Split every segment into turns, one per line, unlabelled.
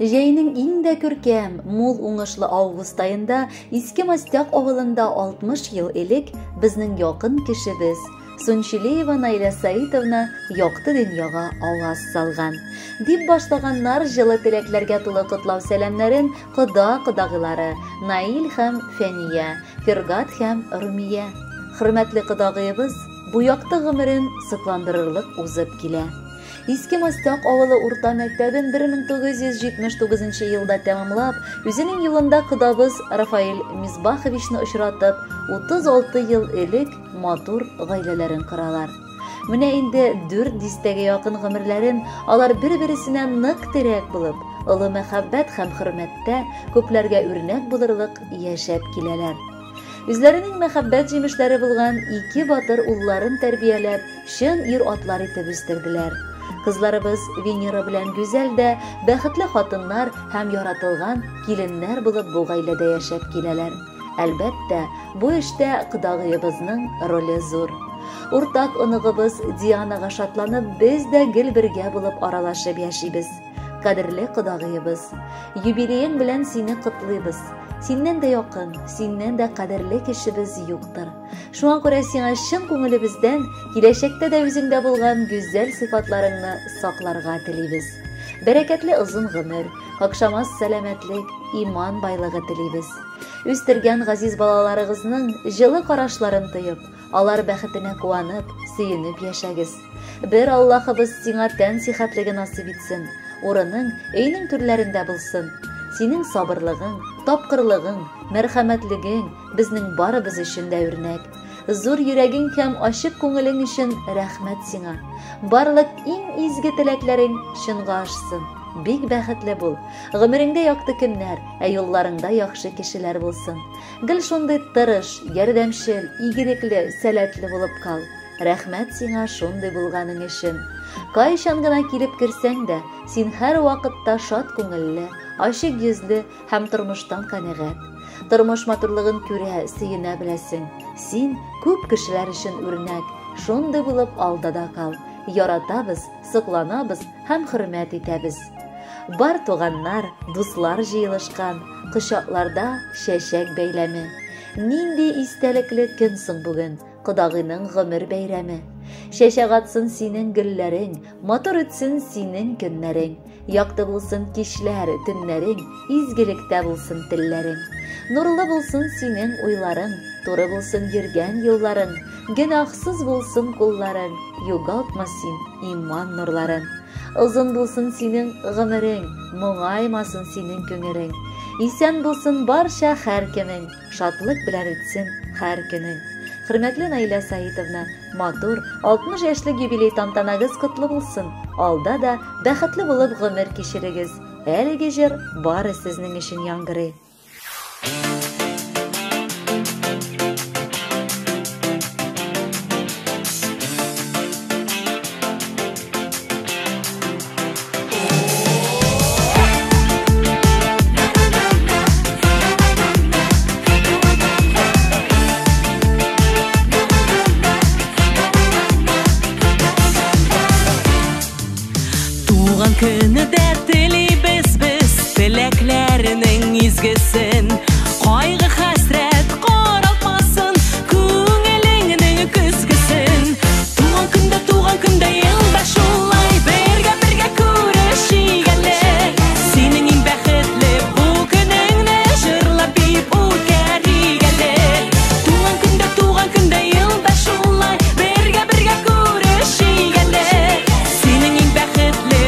Җәйнең иң дә күркәм, мул уңышлы август айында Иске Мастяк авылында 60 ел элек безнең якын кешебез Сунчилеева Наиля Саитовна якты дөньяга аваз салган. Дип башлаганнар җылы теләкләргә тулы котлау сәламнәрен кода-кодагылары Наил һәм Фәния, Фергат һәм Румия. Хөрмәтле кодагыебыз, бу якты гомерен сыкландырырлык узып килә. Иске Мастяк авылы урта мәктәбен 1979 елда тәмамлап, үзенең юлында кодабыз Рафаэль Мисбаховичны очратып, 36 ел элек матур гаиләләрен коралар. Менә инде 4 дистәгә якын гомерләрен алар бер-берсенә нык терәк булып, олы мәхәббәт һәм хөрмәттә күпләргә үрнәк булырлык яшәп киләләр. Үзләренең мәхәббәт җимешләре булган 2 батыр улларын тәрбияләп, чын ир-атлар итеп үстерделәр. Кызларыбыз Венера белән Гүзәл дә бәхетле хатыннар һәм яратылган киленнәр булып бу гаиләдә яшәп киләләр. Әлбәттә, бу эштә кодагыебызның роле зур. Уртак оныгыбыз Дианага шатланып, без дә гел бергә булып аралашып яшибез. Кадерле кодагыебыз, юбилеең белән сине котлыйбыз. Синнән дә якын, синнән дә кадерле кешебез юктыр. Шуңа күрә сиңа чын күңелебездән киләчәктә дә үзеңдә булган гүзәл сыйфатларыңны сакларга телибез. Бәрәкәтле озын гомер, какшамас сәламәтлек, иман байлыгы телибез. Үстергән газиз балаларыгызның җылы карашларын тоеп, алар бәхетенә куанып, сөенеп яшәгез. Бер Аллаһыбыз сиңа тән сихәтлеге насыйп итсен, урының өйнең түрләрендә булсын. Синең сабырлыгың, тапкырлыгың, мәрхәмәтлегең безнең барыбыз өчен дә үрнәк. Зур йөрәгең һәм ачык күңелең өчен рәхмәт сиңа. Барлык иң изге теләкләрең чынга ашсын. Бик бәхетле бул. Гомереңдә якты көннәр, юлларыңда яхшы кешеләр булсын. Гел шундый тырыш, ярдәмчел, игелекле, сәләтле булып кал. Рәхмәт сиңа шундый булганың өчен. Кайчан гына килеп керсәң дә, син һәр вакытта шат күңелле, ачык йөзле һәм тормыштан канәгать. Тормыш матурлыгын күрә, сөенә беләсең. Син күп кешеләр өчен үрнәк, шундый булып алдада кал. Яратабыз, сокланабыз һәм хөрмәт итәбез. Бар туганнар, дуслар җыелышкан, кочакларда чәчәк бәйләме. Нинди истәлекле көн соң бүген, кодагыйның гомер бәйрәме. Чәчәк атсын синең гөлләрең, матур үтсен синең көннәрең. Якты булсын кичләр, төннәрең, изгелектә булсын телләрең. Нурлы булсын синең уйларың, туры булсын йөргән юлларың, гөнаһсыз булсын кулларың, югалтма син иман нурларын. Озын булсын синең гомерең, моңаймасын синең күңерең. Исән булсын барча һәр кемең, шатлык белән үтсен һәр көнең. Хөрмәтле Наиля Саитовна, матур 60 яшьлек юбилей тантанагыз котлы булсын. Алда да бәхетле булып гомер кичерегез. Әлеге җыр бары сезнең өчен яңгырый.
Күні дә тілейбіз біз тіләкләрінің изгісін. Қайғы хәсрәт қаралтмасын көңіліңнің күзгісін. Туған күнде елда шулай бірге күрешик әле. Сенің ең бәхетле бұл күніңні жырлап бейіп үткәрик әле. Туған күнде елда шулай бірге күрешик әле. Сенің ең бәхетле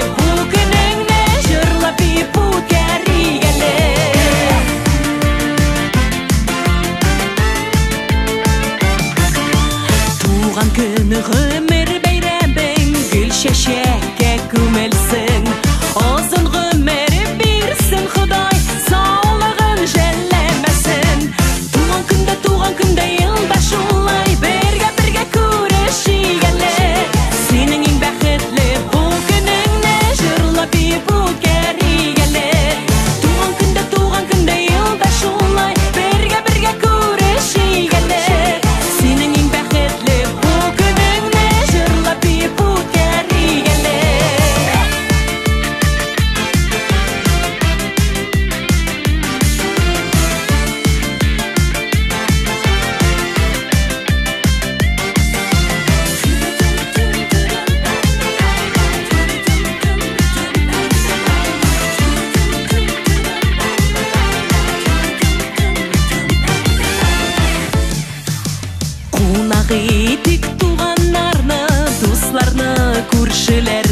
kişiler